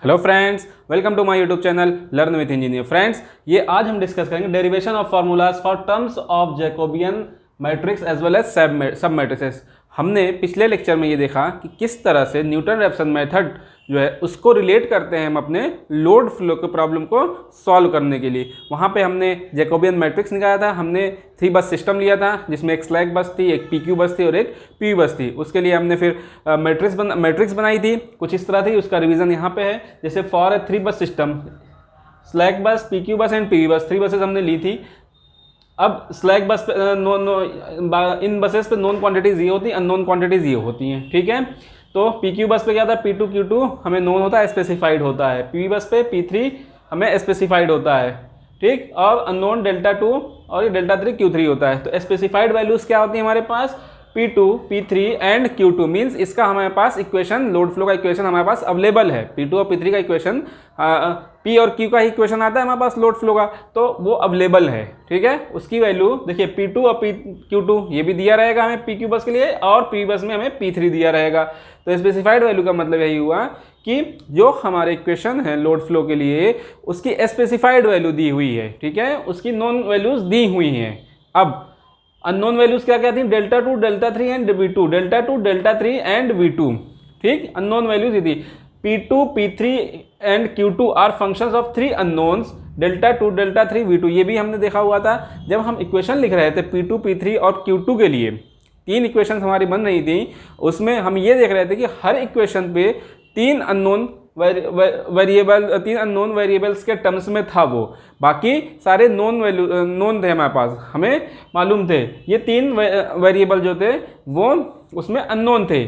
Hello friends, welcome to my YouTube channel learn with engineer. Friends, ये आज हम discuss करेंगे derivation of formulas for terms of Jacobian matrix as well as sub matrices. हमने पिछले lecture में ये देखा कि किस तरह से न्यूटन रैप्सन मेथड जो है उसको रिलेट करते हैं हम अपने लोड फ्लो के प्रॉब्लम को सॉल्व करने के लिए। वहाँ पे हमने जैकोबियन मैट्रिक्स निकाला था, हमने 3 बस सिस्टम लिया था जिसमें एक स्लैक बस थी, एक PQ बस थी और एक PV बस थी। उसके लिए हमने फिर मैट्रिक्स बनाई थी, कुछ इस तरह थी। उसका रिवीजन यहाँ पे है। जैसे फॉर ए 3 बस सिस्टम, स्लैक बस, PQ बस एंड PV बस, 3 बसेस हमने ली थी। अब स्लैक बस पे इन बसेस पे नॉन क्वांटिटीज ये होती हैं, अननोन क्वांटिटीज ये होती हैं, ठीक है। तो PQ बस पे क्या था, P2 Q2 हमें नोन होता है, स्पेसिफाइड होता है। PV बस पे P3 हमें स्पेसिफाइड होता है, ठीक। और अननोन डेल्टा 2 और ये डेल्टा 3 Q3 होता है। तो स्पेसिफाइड वैल्यूज क्या होती है हमारे पास, P2 P3 and Q2। Means इसका हमारे पास इक्वेशन, लोड फ्लो का इक्वेशन हमारे पास अवेलेबल है। P2 और P3 का इक्वेशन, P और Q का ही इक्वेशन आता है हमारे पास लोड फ्लो का, तो वो अवेलेबल है, ठीक है। उसकी वैल्यू देखिए, P2 और Q2 ये भी दिया रहेगा हमें PQ बस के लिए, और P बस में हमें P3 दिया रहेगा। तो स्पेसिफाइड वैल्यू का मतलब यही हुआ कि जो हमारे इक्वेशन है लोड फ्लो के लिए उसकी स्पेसिफाइड वैल्यू दी हुई है, ठीक है, उसकी नॉन वैल्यूज दी हुई हैं। अब अननोन वैल्यूज क्या क्या थी, delta 2 delta 3 and V2, delta 2 delta 3 and V2, ठीक। अननोन वैल्यूज थी P2 P3 and Q2 are functions of 3 unknowns, delta 2 delta 3 V2। ये भी हमने देखा हुआ था जब हम इक्वेशन लिख रहे थे P2 P3 और Q2 के लिए। 3 इक्वेशंस हमारी बन रही थी, उसमें हम ये देख रहे थे कि हर इक्वेशन पे 3 अननोन वेरिएबल्स के टर्म्स में था वो, बाकी सारे नोन थे हमारे पास, हमें मालूम थे। ये 3 वेरिएबल जो थे वो उसमें अननोन थे।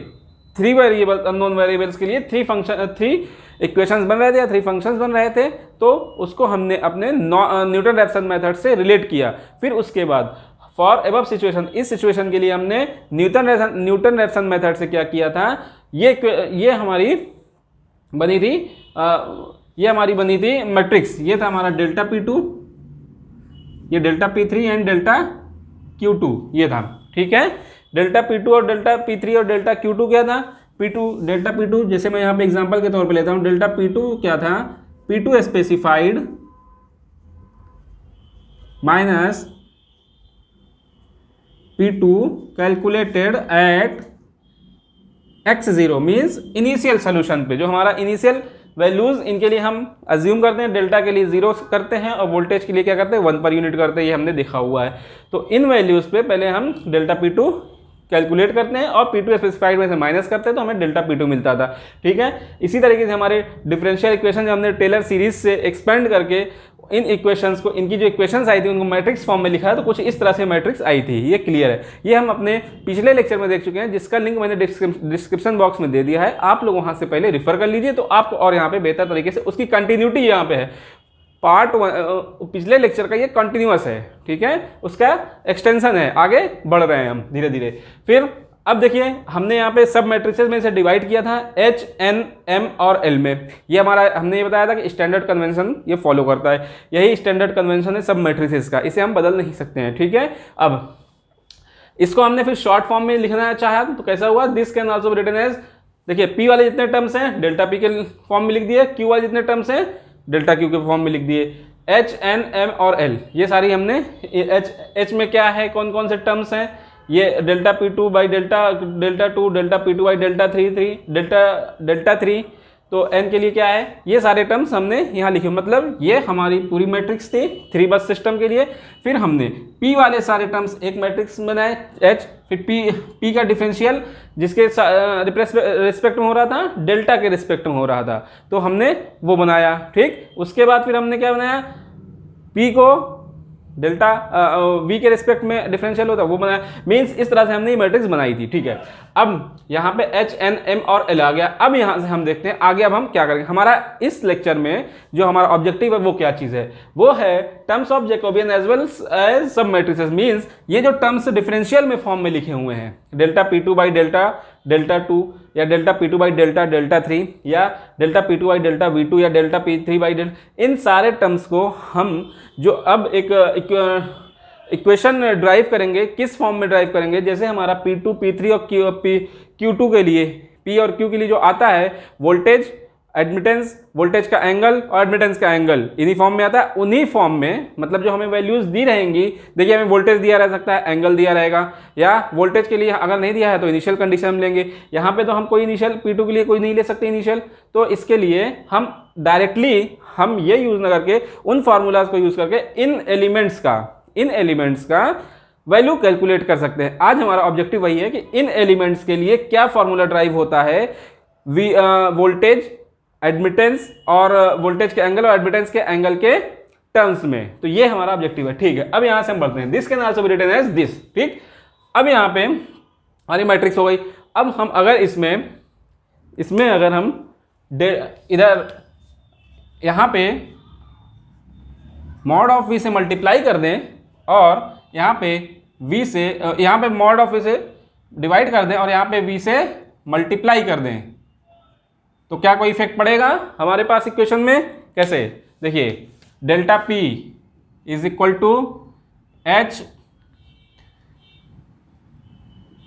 3 वेरिएबल अननोन वेरिएबल्स के लिए 3 इक्वेशंस बन रहे थे या 3 फंक्शंस बन रहे थे। तो उसको हमने अपने न्यूटन रैप्सन मेथड से रिलेट किया। फिर उसके बाद फॉर एबव सिचुएशन, इस सिचुएशन के लिए हमने न्यूटन रैप्सन मेथड से क्या किया था, ये हमारी बनी थी मैट्रिक्स। ये था हमारा डेल्टा P2, ये delta P3 and delta Q2 ये था, ठीक है। डेल्टा P2 और डेल्टा P3 और डेल्टा Q2 क्या था, डेल्टा P2 जैसे मैं यहाँ पे एग्जांपल के तौर पे लेता हूँ, डेल्टा P2 क्या था, P2 specified minus P2 calculated at x0 means initial solution पे। जो हमारा इनिशियल वैल्यूज, इनके लिए हम अज्यूम करते हैं, डेल्टा के लिए 0 करते हैं और वोल्टेज के लिए क्या करते हैं 1 पर यूनिट करते हैं, ये हमने देखा हुआ है। तो इन वैल्यूज पे पहले हम डेल्टा P2 कैलकुलेट करते हैं और P2 स्पेसिफाइड में से माइनस करते हैं, तो हमें डेल्टा P2 मिलता था, ठीक है। इसी तरीके से हमारे डिफरेंशियल इक्वेशन जो हमने टेलर सीरीज से एक्सपेंड करके इन इक्वेशंस को, इनकी जो इक्वेशंस आई थी उनको मैट्रिक्स फॉर्म में लिखा है, तो कुछ इस तरह से मैट्रिक्स आई थी, ये क्लियर है। ये हम अपने पिछले लेक्चर में देख चुके हैं, जिसका लिंक मैंने डिस्क्रिप्शन बॉक्स में दे दिया है। आप लोग वहां से पहले रिफर कर लीजिए, तो आपको और यहाँ पे बेहतर तरीके से उसकी कंटिन्यूटी यहाँ पे है। पार्ट पिछले लेक्चर का ये कंटिन्यूअस है, ठीक है, उसका एक्सटेंशन है, आगे बढ़ रहे हैं हम धीरे धीरे। फिर अब देखिए, हमने यहाँ पे सब मैट्रिसेस में से डिवाइड किया था H, N, M और L में। ये हमारा, हमने ये बताया था कि स्टैंडर्ड कन्वेंशन ये फॉलो करता है, यही स्टैंडर्ड कन्वेंशन है सब मैट्रिसेस का, इसे हम बदल नहीं सकते हैं, ठीक है। अब इसको हमने फिर शॉर्ट फॉर्म में लिखना चाहा तो कैसा हुआ, this can also be written as, देखिए P वाले जितने टर्म्स हैं डेल्टा P के फॉर्म में लिख दिए, Q वाले जितने टर्म्स हैं डेल्टा Q के फॉर्म में लिख दिए। H, N, M और L ये सारी हमने, H में क्या है, कौन कौन से टर्म्स हैं, ये delta P2 by delta 2, delta P2 by delta 3, तो N के लिए क्या है, ये सारे टर्म्स हमने यहाँ लिखे। मतलब ये हमारी पूरी मैट्रिक्स थी 3 बस सिस्टम के लिए। फिर हमने P वाले सारे टर्म्स एक मैट्रिक्स बनाए, H, फिर P का डिफरेंशियल जिसके रिस्पेक्ट में हो रहा था, डेल्टा के रिस्पेक्ट में हो रहा था, तो हमने वो बनाया, ठीक। उसके बाद फिर हमने क्या बनाया, P को डेल्टा V के रिस्पेक्ट में डिफरेंशियल होता है वो बनाया। मीन्स इस तरह से हमने ये मैट्रिक्स बनाई थी, ठीक है। अब यहाँ पे H, N, M और L आ गया। अब यहाँ से हम देखते हैं आगे अब हम क्या करेंगे। हमारा इस लेक्चर में जो हमारा ऑब्जेक्टिव है वो क्या चीज़ है, वो है terms of Jacobian as well as sub matrices. Means ये जो टर्म्स डिफरेंशियल में फॉर्म में लिखे हुए हैं, डेल्टा P2 बाई डेल्टा 2 या डेल्टा P2 बाई डेल्टा 3 या delta P2 by delta V2 या डेल्टा P3 बाई डेल्टा, इन सारे टर्म्स को हम जो अब एक इक्वेशन ड्राइव करेंगे, किस फॉर्म में ड्राइव करेंगे, जैसे हमारा P2 P3 और Q2 के लिए, P और Q के लिए जो आता है वोल्टेज एडमिटेंस, वोल्टेज का एंगल और एडमिटेंस का एंगल इन्हीं फॉर्म में आता है। उन्हीं फॉर्म में मतलब जो हमें वैल्यूज दी रहेंगी, देखिए हमें वोल्टेज दिया रह सकता है, एंगल दिया रहेगा, या वोल्टेज के लिए अगर नहीं दिया है तो इनिशियल कंडीशन हम लेंगे। यहाँ पे तो हम कोई इनिशियल P2 के लिए कोई नहीं ले सकते इनिशियल, तो इसके लिए हम डायरेक्टली हम ये यूज ना करके उन फार्मूलाज को यूज करके इन एलिमेंट्स का वैल्यू कैलकुलेट कर सकते हैं। आज हमारा ऑब्जेक्टिव वही है कि इन एलिमेंट्स के लिए क्या फार्मूला ड्राइव होता है वोल्टेज, एडमिटेंस और वोल्टेज के एंगल और एडमिटेंस के एंगल के टर्म्स में। तो ये हमारा ऑब्जेक्टिव है, ठीक है। अब यहां से हम बढ़ते हैं, this can also be written as this, ठीक। अब यहां पे हमारी मैट्रिक्स हो गई। अब हम अगर इसमें अगर हम इधर यहां पे मॉड ऑफ v से मल्टीप्लाई कर दें और यहां पे v से यहां पे मॉड ऑफ v से डिवाइड कर दें और यहां पे v से मल्टीप्लाई कर दें, तो क्या कोई इफेक्ट पड़ेगा हमारे पास इक्वेशन में? कैसे? देखिए delta p is equal to h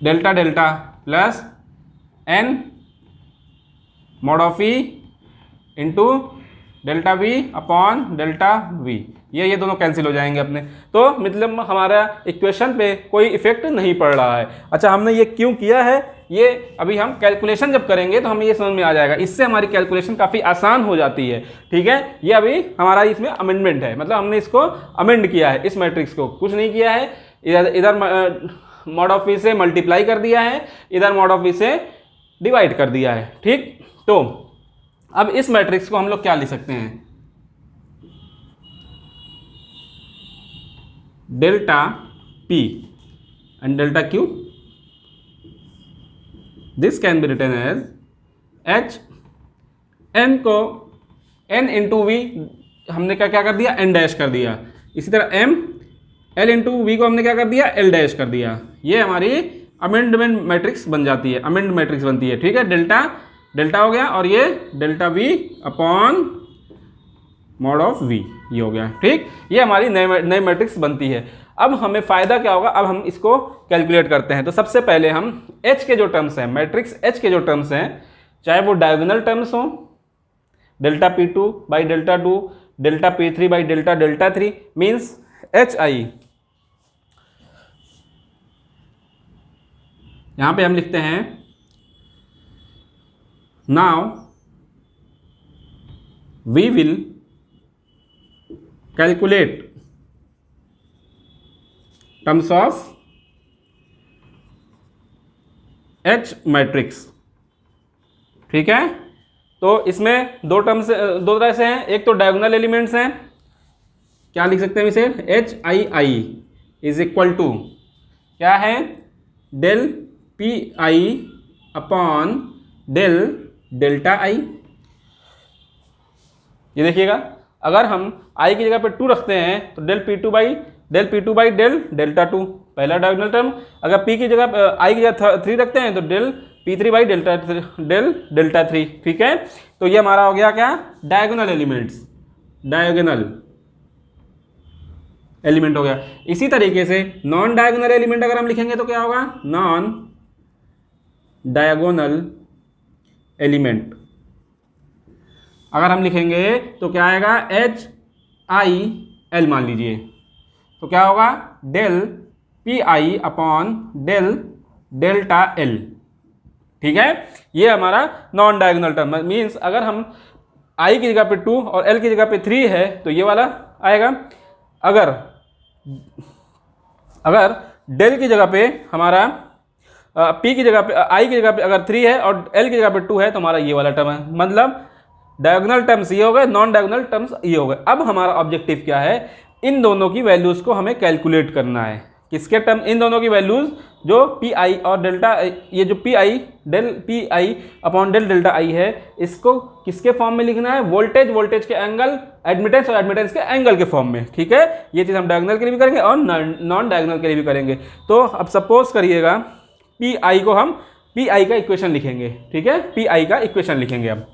delta delta plus n mod of e into delta v upon delta v, ये दोनों कैंसिल हो जाएंगे अपने, तो मतलब हमारा इक्वेशन पे कोई इफेक्ट नहीं पड़ रहा है। अच्छा, हमने ये क्यों किया है, ये अभी हम कैलकुलेशन जब करेंगे तो हमें ये समझ में आ जाएगा, इससे हमारी कैलकुलेशन काफ़ी आसान हो जाती है, ठीक है। ये अभी हमारा इसमें अमेंडमेंट है, मतलब हमने इसको अमेंड किया है, इस मैट्रिक्स को कुछ नहीं किया है, इधर मॉड ऑफ v से मल्टीप्लाई कर दिया है, इधर मॉड ऑफ v से डिवाइड कर दिया है, ठीक। तो अब इस मैट्रिक्स को हम लोग क्या लिख सकते हैं, delta p and delta q, this can be written as h, n को n इंटू वी हमने क्या कर दिया, n डैश कर दिया, इसी तरह m l इंटू वी को हमने क्या कर दिया, l डैश कर दिया। ये हमारी अमेंडमेंट मैट्रिक्स बन जाती है, अमेंड मैट्रिक्स बनती है, ठीक है। डेल्टा डेल्टा हो गया और ये delta v upon mod of v, ये हो गया, ठीक। ये हमारी नई मैट्रिक्स बनती है। अब हमें फ़ायदा क्या होगा, अब हम इसको कैलकुलेट करते हैं। तो सबसे पहले हम h के जो टर्म्स हैं, मैट्रिक्स h के जो टर्म्स हैं, चाहे वो डायगोनल टर्म्स हों, delta p2 by delta 2, delta p3 by delta delta 3, means hi, यहाँ पे हम लिखते हैं now we will calculate terms of H matrix, ठीक है। तो इसमें दो तरह से हैं, एक तो डायगोनल एलिमेंट्स हैं, क्या लिख सकते हैं इसे, H I I is equal to क्या है, del P I upon del delta I. ये देखिएगा, अगर हम i की जगह पे 2 रखते हैं तो del p2 by del delta 2 पहला डायगोनल टर्म, अगर p की जगह i की जगह 3 रखते हैं तो del p3 by del delta 3, ठीक है। तो ये हमारा हो गया क्या, डायगोनल एलिमेंट हो गया। इसी तरीके से नॉन डायगोनल एलिमेंट अगर हम लिखेंगे तो क्या होगा, नॉन डायगोनल एलिमेंट अगर हम लिखेंगे तो क्या आएगा, एच आई एल मान लीजिए, तो क्या होगा, del P I upon del delta L, ठीक है। ये हमारा नॉन डायगोनल टर्म मीन्स अगर हम i की जगह पे 2 और l की जगह पे 3 है तो ये वाला आएगा। अगर डेल की जगह पे हमारा p की जगह पे i की जगह पे अगर 3 है और l की जगह पे 2 है तो हमारा ये वाला टर्म है, मतलब डायगोनल टर्म्स ये हो गए, नॉन डायगोनल टर्म्स ये हो गए। अब हमारा ऑब्जेक्टिव क्या है, इन दोनों की वैल्यूज को हमें कैलकुलेट करना है। किसके टर्म, इन दोनों की वैल्यूज जो पी आई और डेल्टा, ये जो P I upon del delta I है, इसको किसके फॉर्म में लिखना है, वोल्टेज के एंगल, एडमिटेंस और एडमिटेंस के एंगल के फॉर्म में, ठीक है। ये चीज़ हम डायगोनल के लिए भी करेंगे और नॉन डायगोनल के लिए भी करेंगे। तो अब सपोज करिएगा पी आई को हम पी आई का इक्वेशन लिखेंगे, ठीक है, पी आई का इक्वेशन लिखेंगे। अब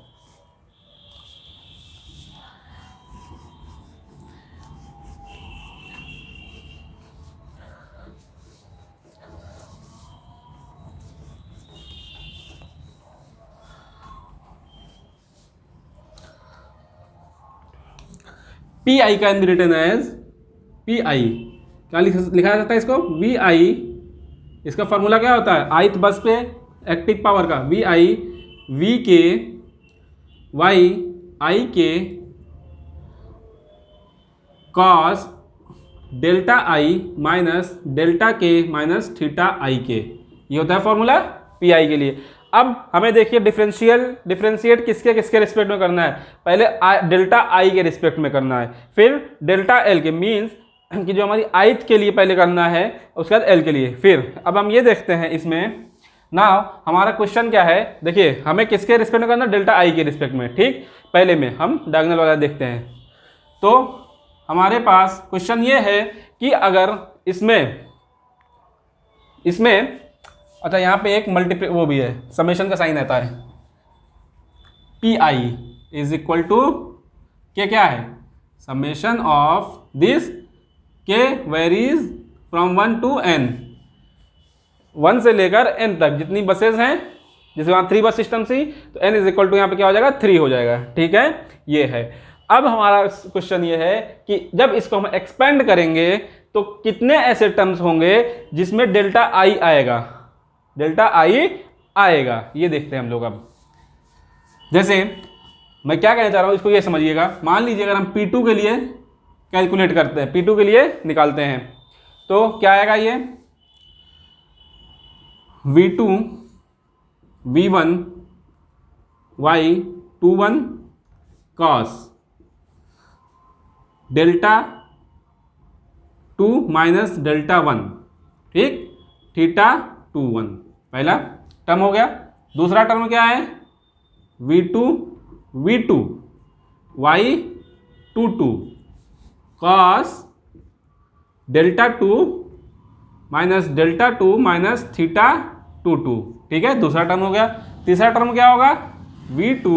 P I can be written as P I, क्या लिखा जाता है इसको, वी आई, इसका फॉर्मूला क्या होता है ith बस पे एक्टिव पावर का, we I V K Y I K cos delta I minus delta K minus theta I के, ये होता है फॉर्मूला पी आई के लिए। अब हमें देखिए डिफरेंशिएट किसके किसके रिस्पेक्ट में करना है, पहले डेल्टा आई के रिस्पेक्ट में करना है, फिर डेल्टा एल के, मीन्स कि जो हमारी ith के लिए पहले करना है, उसके बाद एल के लिए। फिर अब हम ये देखते हैं इसमें नाउ हमारा क्वेश्चन क्या है, देखिए हमें किसके रिस्पेक्ट में करना है, डेल्टा आई के रिस्पेक्ट में, ठीक। पहले में हम डायगोनल वाला देखते हैं। तो हमारे पास क्वेश्चन ये है कि अगर इसमें अच्छा यहाँ पे एक वो भी है, समेशन का साइन आता है, P I is equal to क्या है, summation of this K varies from 1 to n, 1 से लेकर n तक जितनी बसेज हैं, जैसे वहाँ 3 बस सिस्टम थी, तो n इज इक्वल टू यहाँ पे क्या हो जाएगा 3 हो जाएगा, ठीक है, ये है। अब हमारा क्वेश्चन ये है कि जब इसको हम एक्सपेंड करेंगे तो कितने ऐसे टर्म्स होंगे जिसमें डेल्टा आई आएगा, ये देखते हैं हम लोग। अब जैसे मैं क्या कहना चाह रहा हूँ इसको ये समझिएगा, मान लीजिए अगर हम P2 के लिए कैलकुलेट करते हैं, P2 के लिए निकालते हैं, तो क्या आएगा, ये V2 V1 Y21 cos delta 2 minus delta 1, ठीक, थीटा 21, पहला टर्म हो गया। दूसरा टर्म क्या है, V2 Y22 cos delta 2 minus delta 2 minus theta 22, ठीक है, दूसरा टर्म हो गया। तीसरा टर्म क्या होगा, V2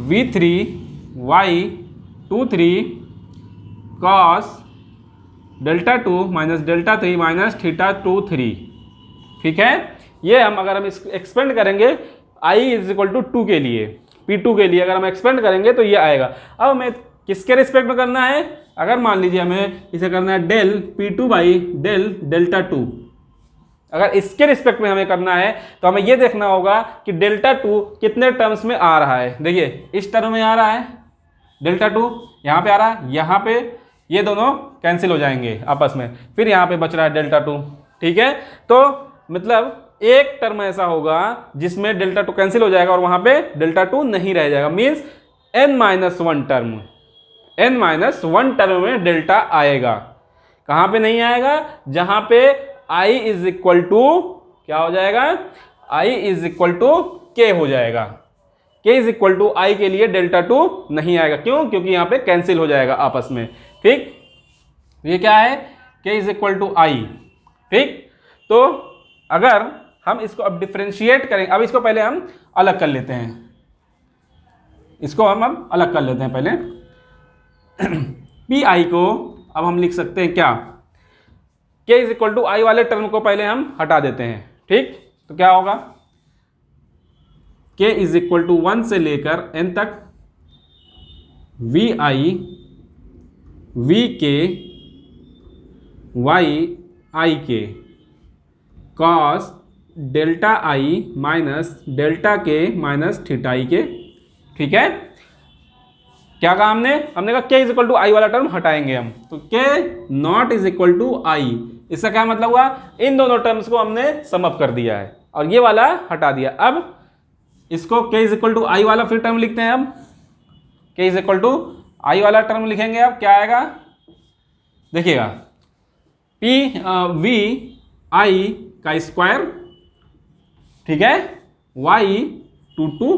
V3 Y23 cos delta 2 minus delta 3 minus theta 23, ठीक है। ये अगर हम एक्सपेंड करेंगे i इज इक्वल टू 2 के लिए, P2 के लिए अगर हम एक्सपेंड करेंगे तो ये आएगा। अब हमें किसके रिस्पेक्ट में करना है, अगर मान लीजिए हमें इसे करना है del P2 by del delta 2, अगर इसके रिस्पेक्ट में हमें करना है तो हमें ये देखना होगा कि डेल्टा 2 कितने टर्म्स में आ रहा है। देखिए इस टर्म में आ रहा है डेल्टा 2, यहाँ पे आ रहा है, यहाँ पे ये दोनों कैंसिल हो जाएंगे आपस में, फिर यहाँ पे बच रहा है डेल्टा 2, ठीक है। तो मतलब एक टर्म ऐसा होगा जिसमें डेल्टा 2 कैंसिल हो जाएगा और वहाँ पे डेल्टा 2 नहीं रह जाएगा, मीन्स n-1 टर्म में डेल्टा आएगा। कहाँ पे नहीं आएगा, जहाँ पे i इज इक्वल टू क्या हो जाएगा, i is equal to k हो जाएगा। k is equal to i के लिए डेल्टा 2 नहीं आएगा, क्यों, क्योंकि यहाँ पे कैंसिल हो जाएगा आपस में, ठीक। ये क्या है, k is equal to i, ठीक। तो अगर हम इसको अब डिफरेंशिएट करें, अब इसको पहले हम अलग कर लेते हैं, इसको हम अलग कर लेते हैं पहले। पी आई को अब हम लिख सकते हैं क्या, k इज इक्वल टू आई वाले टर्म को पहले हम हटा देते हैं, ठीक। तो क्या होगा, k इज इक्वल टू 1 से लेकर n तक V I V K Y I K cos delta I minus delta K minus theta I K, ठीक है। क्या कहा हमने कहा k is equal to I वाला टर्म हटाएंगे हम, तो k not is equal to I, इसका क्या मतलब हुआ, इन दोनों टर्म्स को हमने सम अप कर दिया है और ये वाला हटा दिया। अब इसको k is equal to I वाला फिर टर्म लिखते हैं, अब k is equal to I वाला टर्म लिखेंगे। अब क्या आएगा, देखिएगा p वी आई का स्क्वायर, ठीक है, y22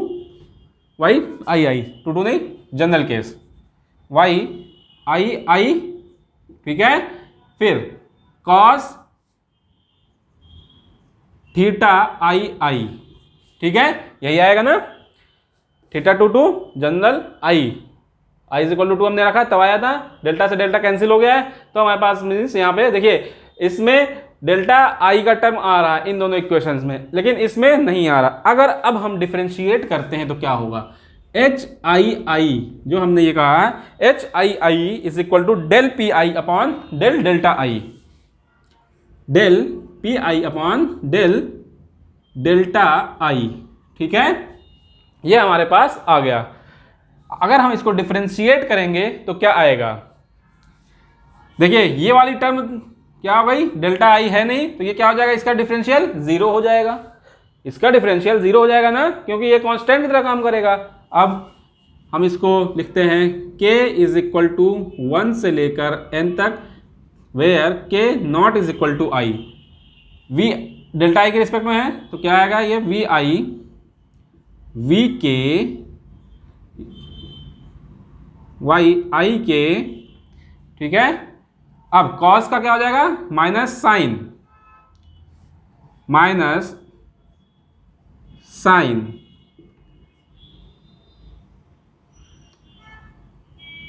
वाई आई 22 नहीं जनरल केस y आई, ठीक है, फिर cos थीटा आई, ठीक है, यही आएगा ना, theta 22 general I is equal to 2 हमने रखा, तब आया था, डेल्टा से डेल्टा कैंसिल हो गया है, तो हमारे पास मीन्स यहाँ पे देखिए इसमें डेल्टा आई का टर्म आ रहा है इन दोनों इक्वेशंस में, लेकिन इसमें नहीं आ रहा। अगर अब हम डिफरेंशिएट करते हैं तो क्या होगा, एच आई आई जो हमने ये कहा H I I is equal to del P I upon del delta I, del P I upon del delta I. ठीक है, ये हमारे पास आ गया। अगर हम इसको डिफरेंशिएट करेंगे तो क्या आएगा, देखिए ये वाली टर्म क्या हो गई, डेल्टा आई है नहीं तो ये क्या हो जाएगा, इसका डिफरेंशियल 0 हो जाएगा, इसका डिफरेंशियल 0 हो जाएगा ना, क्योंकि ये कांस्टेंट की तरह काम करेगा। अब हम इसको लिखते हैं k इज इक्वल टू 1 से लेकर n तक, where k not is equal to i, v delta I के रिस्पेक्ट में है तो क्या आएगा, ये V I V K Y I K. ठीक है, अब कॉस का क्या हो जाएगा, minus sine, minus sine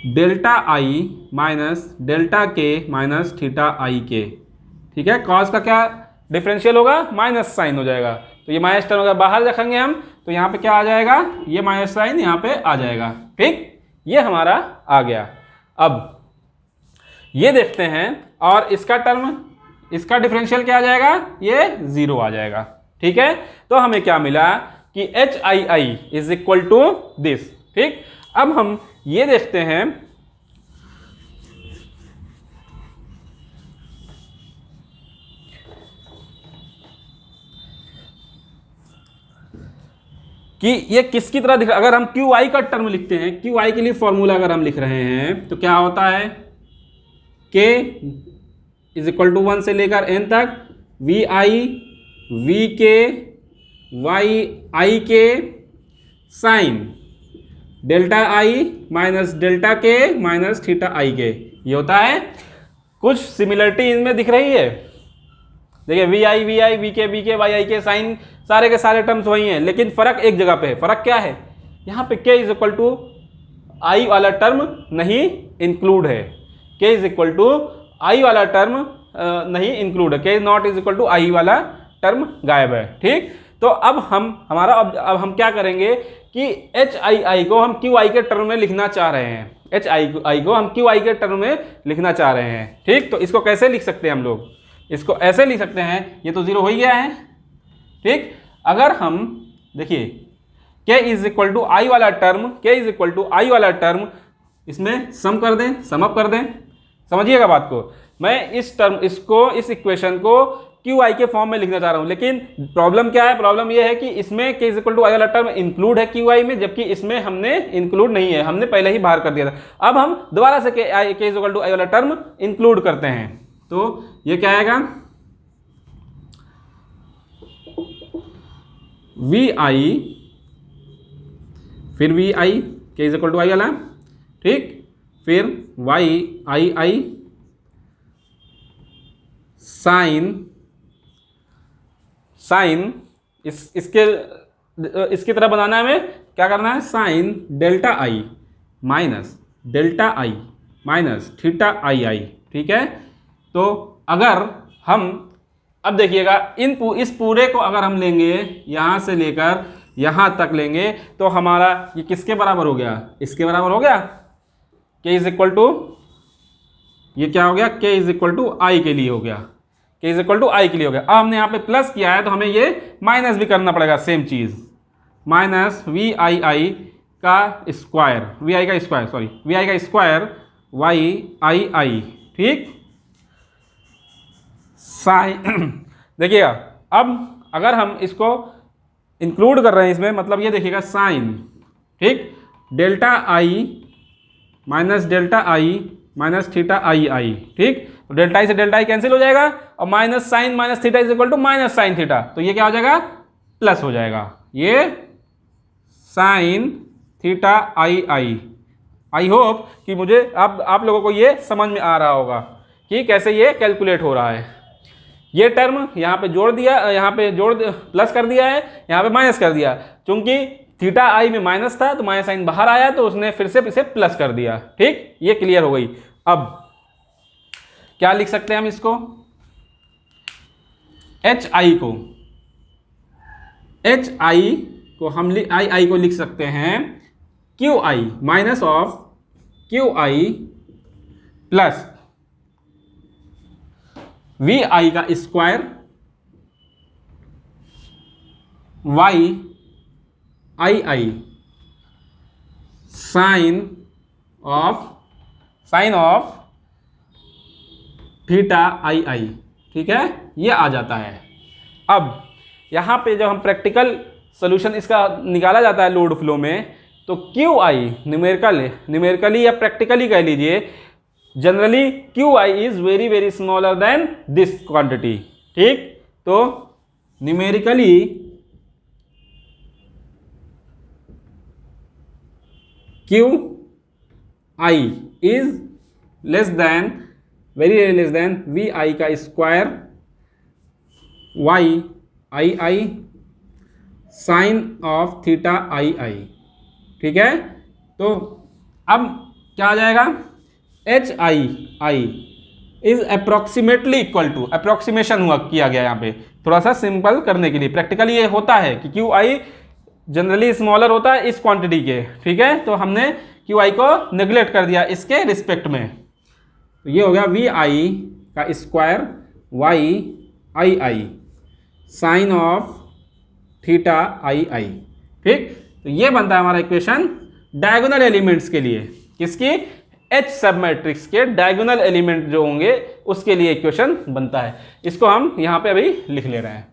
delta I minus delta K minus theta I K. ठीक है, कॉस का क्या डिफरेंशियल होगा, माइनस साइन हो जाएगा, तो ये माइनस टर्म होगा, बाहर रखेंगे हम तो यहाँ पे क्या आ जाएगा, ये माइनस साइन यहाँ पे आ जाएगा। ठीक, ये हमारा आ गया। अब ये देखते हैं, और इसका टर्म, इसका डिफरेंशियल क्या आ जाएगा, ये 0 आ जाएगा। ठीक है, तो हमें क्या मिला कि H I I is equal to this. ठीक, अब हम ये देखते हैं कि ये किसकी तरह दिख रहा है। अगर हम क्यू आई का टर्म लिखते हैं, क्यू आई के लिए फॉर्मूला अगर हम लिख रहे हैं तो क्या होता है, k इज इक्वल टू 1 से लेकर n तक V I V K Y I के sign delta I minus delta K minus theta I के, ये होता है। कुछ सिमिलरिटी इनमें दिख रही है, देखिए we I V K Y I के साइन सारे के सारे टर्म्स वही हैं, लेकिन फर्क एक जगह पे है। फर्क क्या है, यहाँ पे k is equal to I वाला टर्म नहीं इंक्लूड है, k is equal to I वाला टर्म नहीं इंक्लूड है, k not is equal to I वाला टर्म गायब है। ठीक, तो अब हम क्या करेंगे कि एच आई आई को हम क्यू आई के टर्म में लिखना चाह रहे हैं, एच आई को हम क्यू आई के टर्म में लिखना चाह रहे हैं। ठीक, तो इसको कैसे लिख सकते हैं हम लोग, इसको ऐसे लिख सकते हैं, ये तो 0 हो ही गया है। ठीक, अगर हम देखिए k is equal to I वाला term, k is equal to I वाला टर्म इसमें सम कर दें, सम अप कर दें, समझिएगा बात को। मैं इस टर्म इसको इस इक्वेशन को क्यू आई के फॉर्म में लिखना चाह रहा हूं, लेकिन प्रॉब्लम क्या है, प्रॉब्लम यह है कि इसमें k is equal to I वाला टर्म इंक्लूड है क्यू आई में, जबकि इसमें हमने इंक्लूड नहीं है, हमने पहले ही बाहर कर दिया था। अब हम दोबारा से k is equal to I वाला टर्म इंक्लूड करते हैं, तो ये क्या आएगा, वी आई फिर वी आई के इज इक्वल टू आई वाला, ठीक, फिर वाई आई आई साइन इसकी तरह बनाना है, हमें क्या करना है, sine delta I minus theta I I. ठीक है, तो अगर हम अब देखिएगा इस पूरे को अगर हम लेंगे यहां से लेकर यहां तक लेंगे तो हमारा ये किसके बराबर हो गया, इसके बराबर हो गया, k इज इक्वल टू, ये क्या हो गया, k is equal to I के लिए हो गया, k is equal to I के लिए हो गया। अब हमने यहाँ पे प्लस किया है तो हमें ये माइनस भी करना पड़ेगा, सेम चीज, माइनस वी आई का स्क्वायर वाई आई। ठीक, साइन देखिएगा, अब अगर हम इसको इंक्लूड कर रहे हैं इसमें, मतलब ये देखिएगा साइन, ठीक, डेल्टा आई माइनस थीटा आई। ठीक, तो डेल्टा आई से डेल्टा आई कैंसिल हो जाएगा और minus sine minus theta is equal to minus sine theta, तो ये क्या हो जाएगा, प्लस हो जाएगा, ये साइन थीटा आई होप कि मुझे आप लोगों को ये समझ में आ रहा होगा कि कैसे ये कैलकुलेट हो रहा है। ये टर्म यहाँ पे जोड़ दिया, यहाँ पे प्लस कर दिया है, यहाँ पे माइनस कर दिया, चूंकि थीटा आई में माइनस था तो माइनस साइन बाहर आया तो उसने फिर से इसे प्लस कर दिया। ठीक, ये क्लियर हो गई। अब क्या लिख सकते हैं हम इसको, एच आई को हम आई को लिख सकते हैं Q I minus of Q I plus V I का square Y I I sine of theta I I. ठीक है, ये आ जाता है। अब यहाँ पे जब हम प्रैक्टिकल सोल्यूशन इसका निकाला जाता है लोड फ्लो में, तो क्यू आई न्यूमेरिकली या प्रैक्टिकली कह लीजिए, generally Q I is very very smaller than this quantity. ठीक, तो numerically Q I is less than very less than V I का square Y I I sine of theta I I. ठीक है, तो अब क्या आ जाएगा, H I I is approximately equal to, approximation हुआ किया गया यहाँ पे थोड़ा सा सिंपल करने के लिए। प्रैक्टिकली ये होता है कि क्यू आई जनरली स्मॉलर होता है इस क्वांटिटी के। ठीक है, तो हमने क्यू आई को नेग्लेक्ट कर दिया इसके रिस्पेक्ट में, तो ये हो गया वी आई का square Y I I sine of theta I I. ठीक, तो ये बनता है हमारा इक्वेशन डायगोनल एलिमेंट्स के लिए। किसकी, एच सब मैट्रिक्स के डायगोनल एलिमेंट जो होंगे उसके लिए इक्वेशन बनता है। इसको हम यहाँ पे अभी लिख ले रहे हैं।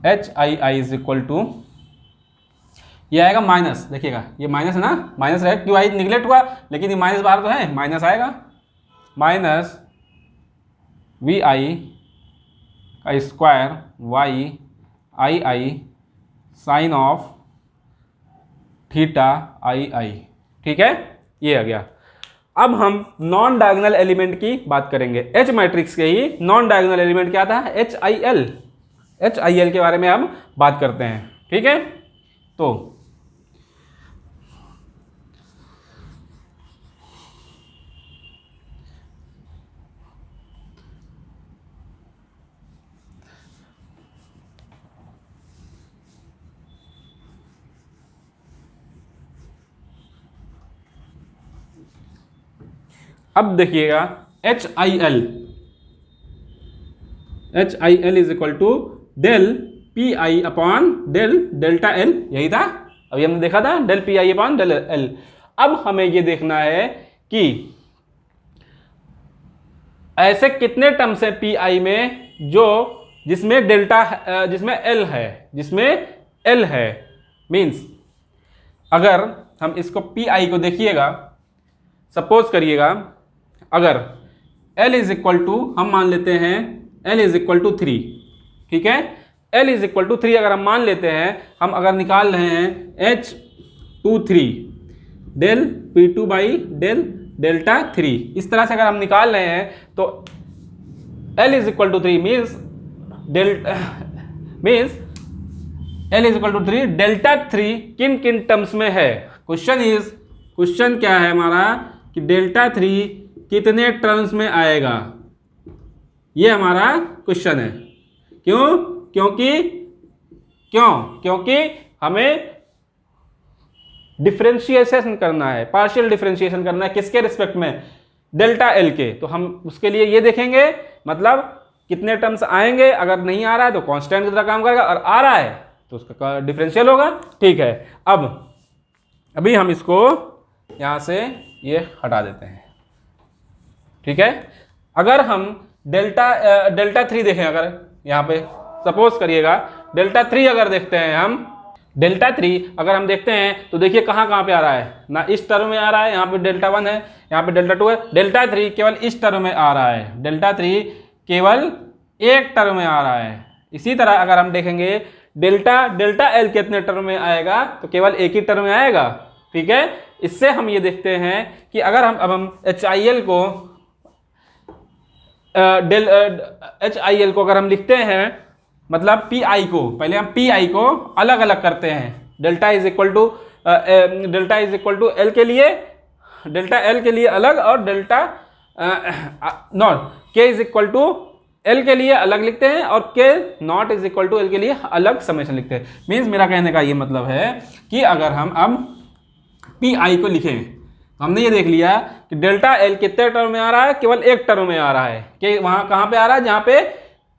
H I I is equal to, ये आएगा माइनस, देखिएगा ये माइनस है ना, माइनस रहेगा, क्यों आई निगलेक्ट हुआ लेकिन ये माइनस बाहर तो है, माइनस आएगा, माइनस वी आई का square Y I I sine of theta I I. ठीक है, ये आ गया। अब हम नॉन डायगोनल एलिमेंट की बात करेंगे। एच मैट्रिक्स के ही नॉन डायगोनल एलिमेंट क्या था, H I L. H I L के बारे में हम बात करते हैं। ठीक है, तो अब देखिएगा H I L is equal to del P I upon del delta L, यही था अभी हमने देखा था, del P I upon del L. अब हमें ये देखना है कि ऐसे कितने टर्म्स है पी आई में जो जिसमें डेल्टा जिसमें एल है, मीन्स अगर हम इसको पी आई को देखिएगा, सपोज करिएगा अगर L इज इक्वल टू, हम मान लेते हैं L इज इक्वल टू 3। ठीक है, L इज इक्वल टू 3 अगर हम मान लेते हैं, हम अगर निकाल रहे हैं H23 del P2 by del delta 3, इस तरह से अगर हम निकाल रहे हैं तो L is equal to 3 means L is equal to 3 delta 3 किन किन टर्म्स में है। क्वेश्चन क्या है हमारा कि डेल्टा 3 कितने टर्म्स में आएगा, ये हमारा क्वेश्चन है। क्योंकि हमें डिफरेंशिएशन करना है, पार्शियल डिफरेंशिएशन करना है, किसके रिस्पेक्ट में, डेल्टा एल के। तो हम उसके लिए ये देखेंगे मतलब कितने टर्म्स आएंगे, अगर नहीं आ रहा है तो कांस्टेंट की तरह काम करेगा, और आ रहा है तो उसका डिफरेंशियल होगा। ठीक है, अब अभी हम इसको यहाँ से ये हटा देते हैं। ठीक है, अगर हम डेल्टा 3 देखें, अगर यहाँ पे सपोज करिएगा डेल्टा 3 अगर देखते हैं हम, डेल्टा 3 अगर हम देखते हैं तो देखिए कहाँ पे आ रहा है ना, इस टर्म में आ रहा है, यहाँ पे डेल्टा 1 है, यहाँ पे डेल्टा 2 है, डेल्टा 3 केवल इस टर्म में आ रहा है, डेल्टा 3 केवल एक टर्म में आ रहा है। इसी तरह अगर हम देखेंगे डेल्टा एल कितने टर्म में आएगा, तो केवल एक ही टर्म में आएगा। ठीक है, इससे हम ये देखते हैं कि अगर हम एच आई एल को अगर हम लिखते हैं, मतलब पी आई को, पहले हम पी आई को अलग अलग करते हैं। Delta is equal to L के लिए, डेल्टा एल के लिए अलग, और डेल्टा के इज इक्वल टू एल के लिए अलग लिखते हैं, और K not is equal to L के लिए अलग समेशन लिखते हैं। मीन्स मेरा कहने का ये मतलब है कि अगर हम अब पी आई को लिखें, तो हमने ये देख लिया कि डेल्टा एल कितने टर्म में आ रहा है, केवल एक टर्म में आ रहा है। के वहाँ कहाँ पे आ रहा है, जहाँ पे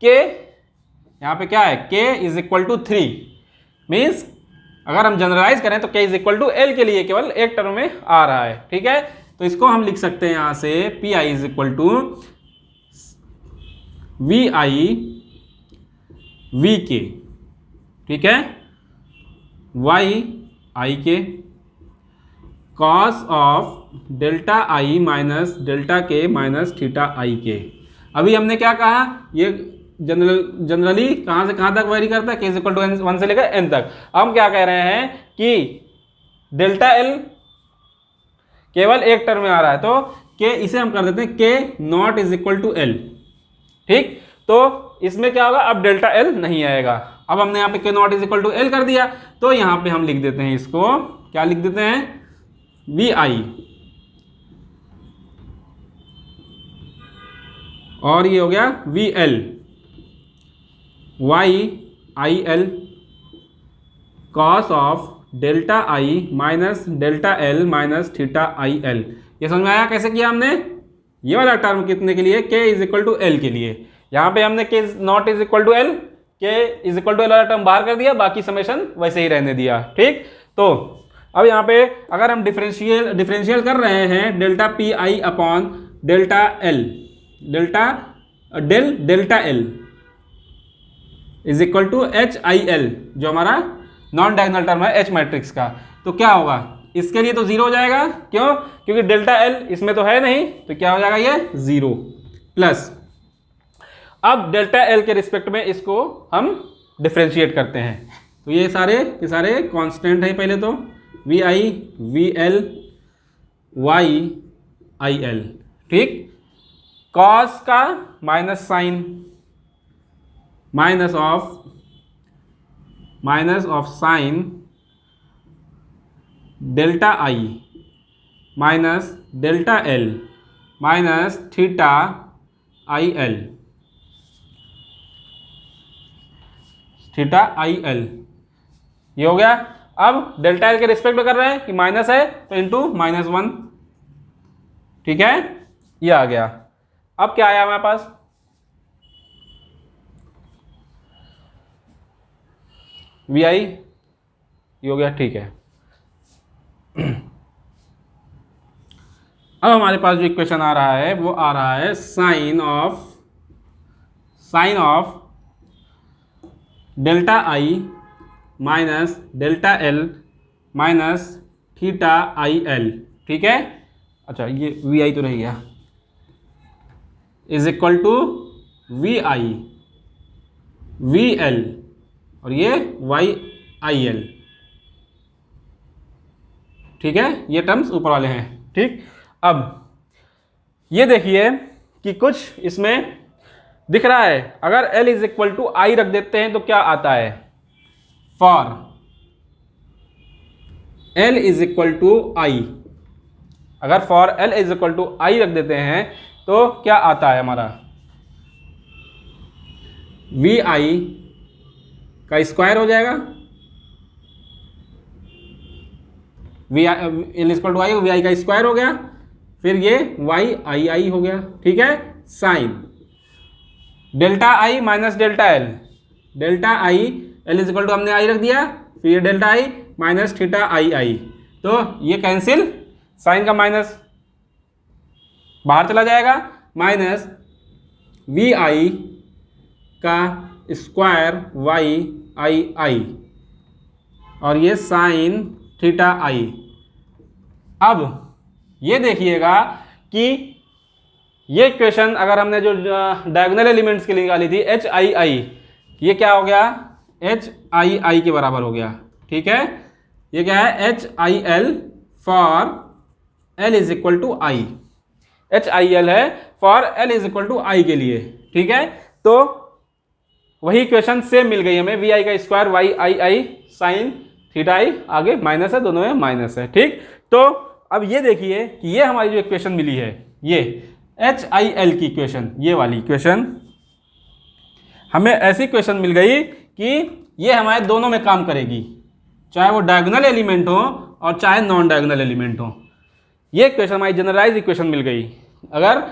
के, यहाँ पे क्या है, के इज इक्वल टू 3, मीन्स अगर हम जनरलाइज करें तो के इज इक्वल टू एल के लिए केवल एक टर्म में आ रहा है। ठीक है, तो इसको हम लिख सकते हैं यहाँ से P I is equal to V I V K, ठीक है, Y I K cos of delta I minus delta K minus theta I K. अभी हमने क्या कहा, ये जनरली कहाँ से कहाँ तक वेरी करता है, के इज इक्वल टू 1 से लेकर n तक। हम क्या कह रहे हैं कि डेल्टा एल केवल एक टर्म में आ रहा है, तो के इसे हम कर देते हैं K not is equal to L. ठीक, तो इसमें क्या होगा, अब डेल्टा एल नहीं आएगा। अब हमने यहाँ पे K not is equal to L कर दिया, तो यहाँ पे हम लिख देते हैं इसको, क्या लिख देते हैं, वी आई, और ये हो गया V L, Y I L cos of delta I minus delta L minus theta I L. ये समझ में आया कैसे किया हमने, ये वाला टर्म कितने के लिए, के इज इक्वल टू एल के लिए। यहाँ पे हमने K not is equal to L, K is equal to L वाला टर्म बाहर कर दिया, बाकी समेशन वैसे ही रहने दिया। ठीक, तो अब यहाँ पे अगर हम डिफरेंशियल कर रहे हैं delta P I upon delta L, delta L is equal to H I L, जो हमारा नॉन डायगोनल टर्म है एच मैट्रिक्स का, तो क्या होगा, इसके लिए तो 0 हो जाएगा, क्यों, क्योंकि डेल्टा एल इसमें तो है नहीं, तो क्या हो जाएगा ये 0 प्लस। अब डेल्टा एल के रिस्पेक्ट में इसको हम डिफरेंशिएट करते हैं, तो ये सारे कांस्टेंट है, पहले तो V I V L Y I L, ठीक, कॉस का minus sine minus of sine delta I minus delta L minus theta I L, theta I L, ये हो गया। अब डेल्टा एल के रिस्पेक्ट में कर रहे हैं कि माइनस है तो इंटू -1, ठीक है, ये आ गया। अब क्या आया हमारे पास, वी आई, ये हो गया, ठीक है। अब हमारे पास जो इक्वेशन आ रहा है वो आ रहा है sine of delta I minus delta L minus theta I L, ठीक है। अच्छा, ये वी आई तो रह गया, is equal to V I V L और ये वाई आई एल, ठीक है, ये टर्म्स ऊपर वाले हैं। ठीक, अब ये देखिए कि कुछ इसमें दिख रहा है, अगर L is equal to I रख देते हैं तो क्या आता है, for L is equal to I, अगर for L is equal to I रख देते हैं तो क्या आता है हमारा, वी आई का स्क्वायर हो जाएगा, V L equal to I, V I का स्क्वायर हो गया, फिर ये वाई आई आई हो गया, ठीक है, sine delta I minus delta L, delta I L is equal to हमने आई रख दिया, फिर ये delta I minus theta I I, तो ये कैंसिल, साइन का माइनस बाहर चला जाएगा, माइनस वी आई का स्क्वायर वाई आई आई और ये साइन थीटा आई। अब ये देखिएगा कि ये इक्वेशन अगर हमने जो डायगोनल एलिमेंट्स के लिए निकाली थी एच आई आई, ये क्या हो गया, एच आई आई के बराबर हो गया, ठीक है। ये क्या है, H I L for L is equal to I, H I L है for L is equal to I के लिए, ठीक है। तो वही इक्वेशन सेम मिल गई हमें, वी आई का square Y I I sine theta आई, आगे माइनस है, दोनों में माइनस है, ठीक। तो अब ये देखिए कि ये हमारी जो इक्वेशन मिली है, ये एच आई एल की इक्वेशन, ये वाली इक्वेशन हमें ऐसी इक्वेशन मिल गई कि ये हमारे दोनों में काम करेगी, चाहे वो डायगोनल एलिमेंट हो और चाहे नॉन डायगोनल एलिमेंट हो। ये इक्वेशन हमारी जनरलाइज इक्वेशन मिल गई। अगर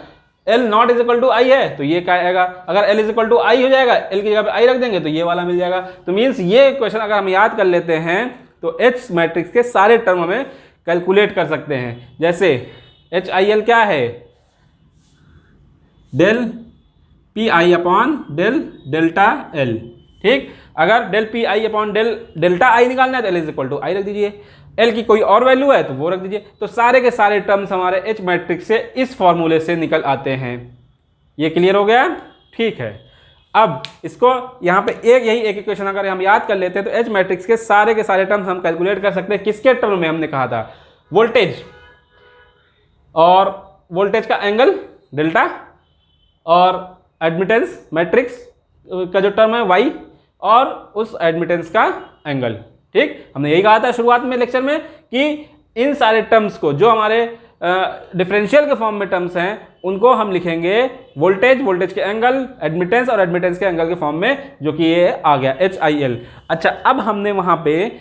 L not is equal to I है तो ये क्या आएगा, अगर L is equal to I हो जाएगा, L की जगह पे आई रख देंगे तो ये वाला मिल जाएगा। तो मीन्स ये इक्वेशन अगर हम याद कर लेते हैं तो H मैट्रिक्स के सारे टर्म हमें कैलकुलेट कर सकते हैं। जैसे HIL क्या है, del P I upon del delta L. ठीक, अगर del P I upon del delta I निकालना है तो L is equal to I रख दीजिए, एल की कोई और वैल्यू है तो वो रख दीजिए। तो सारे के सारे टर्म्स हमारे एच मैट्रिक्स से इस फॉर्मूले से निकल आते हैं। ये क्लियर हो गया? ठीक है। अब इसको यहाँ पे यही एक इक्वेशन अगर हम याद कर लेते हैं तो एच मैट्रिक्स के सारे टर्म्स हम कैलकुलेट कर सकते हैं। किसके टर्म में? हमने कहा था वोल्टेज, और वोल्टेज का एंगल डेल्टा, और एडमिटेंस मैट्रिक्स का जो टर्म है वाई, और उस एडमिटेंस का एंगल। ठीक, हमने यही कहा था शुरुआत में लेक्चर में कि इन सारे टर्म्स को जो हमारे डिफरेंशियल के फॉर्म में टर्म्स हैं उनको हम लिखेंगे वोल्टेज, वोल्टेज के एंगल, एडमिटेंस और एडमिटेंस के एंगल के फॉर्म में, जो कि ये आ गया HIL। अच्छा, अब हमने वहां पे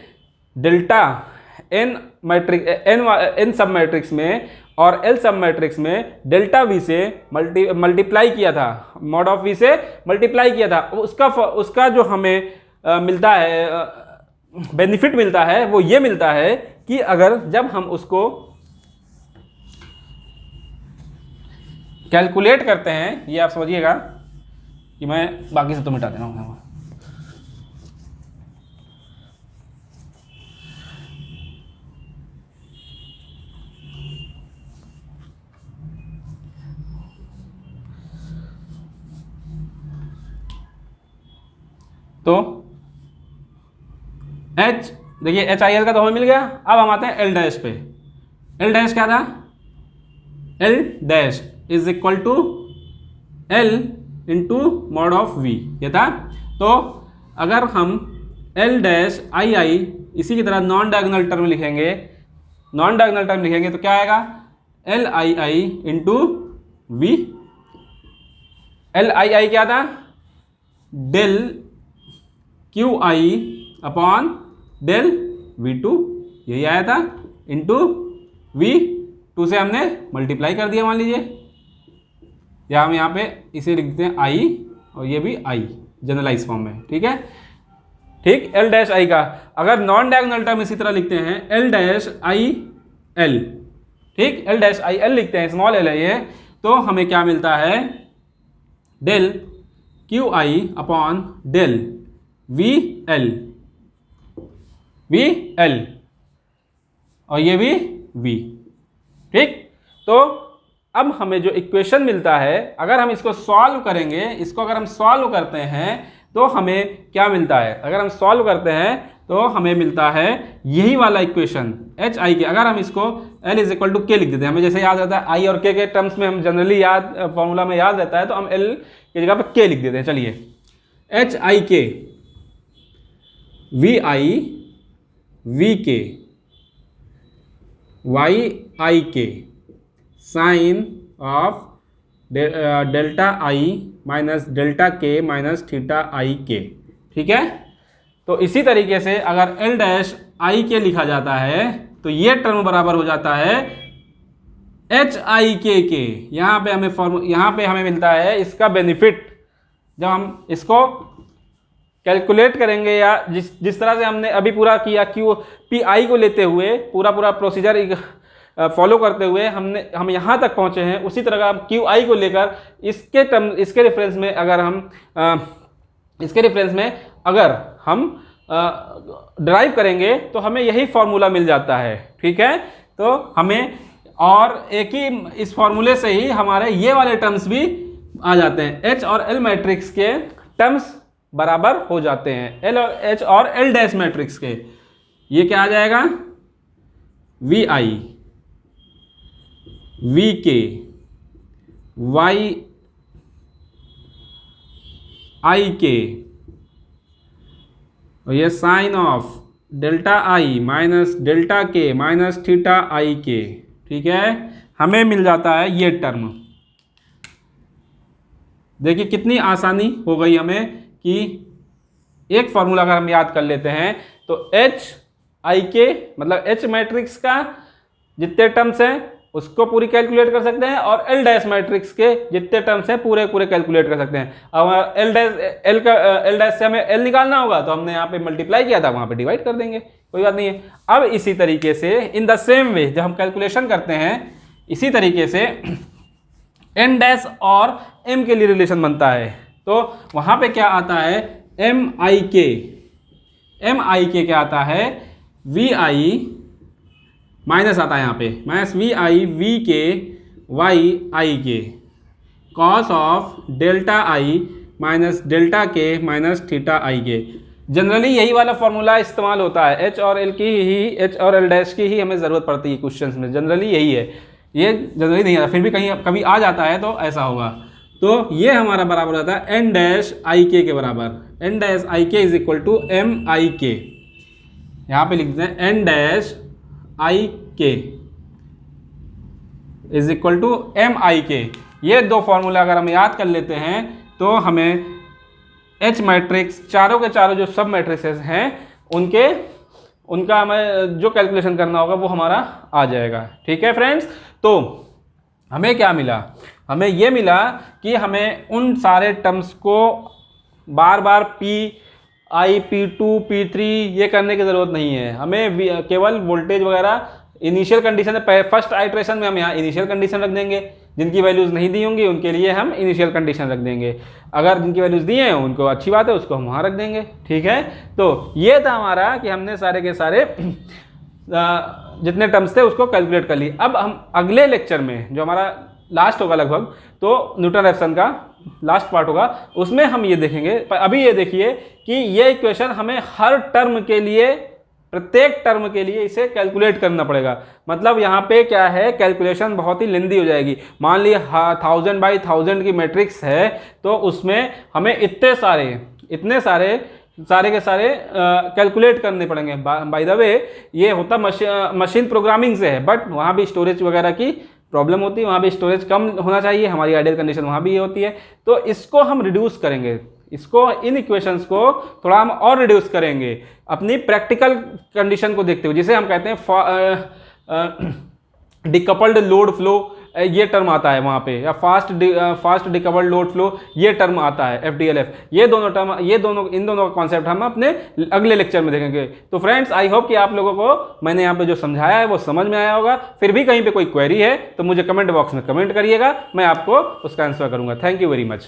डेल्टा एन मैट्रिक्स एन सब मैट्रिक्स में और एल सब मैट्रिक्स में डेल्टा वी से मल्टीप्लाई किया था, मॉड ऑफ वी से मल्टीप्लाई किया था। उसका जो हमें मिलता है बेनिफिट मिलता है वो ये मिलता है कि अगर जब हम उसको कैलकुलेट करते हैं, ये आप समझिएगा कि मैं बाकी से तो मिटा दे रहा हूँ। तो H देखिए HIL का तो हमें मिल गया। अब हम आते हैं L डैश पे। L डैश क्या था? L dash is equal to L into mod of V, ये था। तो अगर हम L डैश II इसी की तरह नॉन डायगोनल टर्म लिखेंगे, नॉन डायगोनल टर्म लिखेंगे तो क्या आएगा? LII into V। LII क्या था? Del QI upon del V2, यही आया था, इंटू V2 से हमने मल्टीप्लाई कर दिया मान लीजिए, या हम यहाँ पे इसे लिख देते हैं I और ये भी I जनरलाइज फॉर्म में। ठीक है, ठीक। L डैश I का अगर नॉन डायगोनल टर्म इसी तरह लिखते हैं L डैश IL, ठीक, L डैश IL लिखते हैं, स्मॉल l है ये, तो हमें क्या मिलता है? Del QI upon del VL और ये भी V। ठीक, तो अब हमें जो इक्वेशन मिलता है, अगर हम इसको सॉल्व करेंगे, इसको अगर हम सॉल्व करते हैं तो हमें क्या मिलता है? अगर हम सॉल्व करते हैं तो हमें मिलता है यही वाला इक्वेशन HI के। अगर हम इसको L इज इक्वल टू के लिख देते हैं, हमें जैसे याद रहता है I और K के टर्म्स में हम जनरली याद फॉर्मूला में याद रहता है, तो हम L की जगह पे K लिख देते हैं। चलिए, HIK VI VK YIK sine of delta I minus delta K minus theta IK। ठीक है, तो इसी तरीके से अगर L डैश IK लिखा जाता है तो ये टर्म बराबर हो जाता है HIK के। यहाँ पे हमें मिलता है इसका बेनिफिट। जब हम इसको कैलकुलेट करेंगे या जिस तरह से हमने अभी पूरा किया QPI को लेते हुए पूरा प्रोसीजर फॉलो करते हुए हम यहाँ तक पहुँचे हैं, उसी तरह का QI को लेकर इसके रेफरेंस में अगर हम ड्राइव करेंगे तो हमें यही फॉर्मूला मिल जाता है। ठीक है, तो हमें और एक ही इस फॉर्मूले से ही हमारे ये वाले टर्म्स भी आ जाते हैं। H और L मैट्रिक्स के टर्म्स बराबर हो जाते हैं, H और L डैश मैट्रिक्स के। ये क्या आ जाएगा? VI VK YIK और ये sine of delta I minus delta K minus theta IK। ठीक है, हमें मिल जाता है ये टर्म। देखिए कितनी आसानी हो गई हमें कि एक फॉर्मूला अगर हम याद कर लेते हैं तो H आई के मतलब एच मैट्रिक्स का जितने टर्म्स हैं उसको पूरी कैलकुलेट कर सकते हैं, और एल डैश मैट्रिक्स के जितने टर्म्स हैं पूरे पूरे कैलकुलेट कर सकते हैं। अब एल डैश से हमें एल निकालना होगा तो हमने यहाँ पे मल्टीप्लाई किया था, वहाँ पे डिवाइड कर देंगे, कोई बात नहीं है। अब इसी तरीके से इन द सेम वे जब हम कैलकुलेशन करते हैं इसी तरीके से एन डैश और एम के लिए रिलेशन बनता है। तो वहाँ पे क्या आता है, एम आई के क्या आता है, वी आई माइनस आता है यहाँ पे minus V I V K Y I K cos of delta I minus delta K minus theta I के। जनरली यही वाला फॉर्मूला इस्तेमाल होता है, एच और एल डैश की ही हमें ज़रूरत पड़ती है क्वेश्चंस में, जनरली यही है। ये जनरली नहीं आता, फिर भी कहीं कभी आ जाता है तो ऐसा होगा। तो ये हमारा बराबर होता है एन डैश आई के बराबर, एन डैश आई के इज इक्वल टू एम आई के। यहाँ पे लिखते हैं एन डैश आई के इज इक्वल टू एम आई के। ये दो फॉर्मूला अगर हम याद कर लेते हैं तो हमें एच मैट्रिक्स चारों के चारों जो सब मैट्रिक्सेस हैं उनका हमें जो कैलकुलेशन करना होगा वो हमारा आ जाएगा। ठीक है फ्रेंड्स, तो हमें क्या मिला, हमें ये मिला कि हमें उन सारे टर्म्स को बार बार P1 P2 P3 ये करने की ज़रूरत नहीं है। हमें केवल वोल्टेज वगैरह इनिशियल कंडीशन फर्स्ट आइट्रेशन में हम यहाँ इनिशियल कंडीशन रख देंगे, जिनकी वैल्यूज़ नहीं दी होंगी उनके लिए हम इनिशियल कंडीशन रख देंगे, अगर जिनकी वैल्यूज़ दी हैं उनको अच्छी बात है उसको हम वहाँ रख देंगे। ठीक है, तो ये था हमारा कि हमने सारे के सारे जितने टर्म्स थे उसको कैलकुलेट कर ली। अब हम अगले लेक्चर में जो हमारा लास्ट होगा लगभग, तो न्यूटन रेफसन का लास्ट पार्ट होगा, उसमें हम ये देखेंगे। पर अभी ये देखिए कि ये इक्वेशन हमें हर टर्म के लिए, प्रत्येक टर्म के लिए इसे कैलकुलेट करना पड़ेगा। मतलब यहाँ पे क्या है, कैलकुलेशन बहुत ही लेंदी हो जाएगी। मान लीजिए 1000 बाई 1000 की मैट्रिक्स है तो उसमें हमें इतने सारे के सारे कैलकुलेट करने पड़ेंगे। बाय द वे ये होता मशीन प्रोग्रामिंग से है, बट वहाँ भी स्टोरेज वगैरह की प्रॉब्लम होती है, वहाँ भी स्टोरेज कम होना चाहिए, हमारी आइडियल कंडीशन वहाँ भी ये होती है। तो इसको हम रिड्यूस करेंगे, इसको इन इक्वेशंस को थोड़ा हम और रिड्यूस करेंगे अपनी प्रैक्टिकल कंडीशन को देखते हुए, जिसे हम कहते हैं डिकपल्ड लोड फ्लो, ये टर्म आता है वहाँ पे, या फास्ट डिकपल्ड लोड फ्लो ये टर्म आता है FDLF। इन दोनों का कॉन्सेप्ट हम अपने अगले लेक्चर में देखेंगे। तो फ्रेंड्स, आई होप कि आप लोगों को मैंने यहाँ पे जो समझाया है वो समझ में आया होगा। फिर भी कहीं पे कोई क्वेरी है तो मुझे कमेंट बॉक्स में कमेंट करिएगा, मैं आपको उसका आंसर करूँगा। Thank you very much.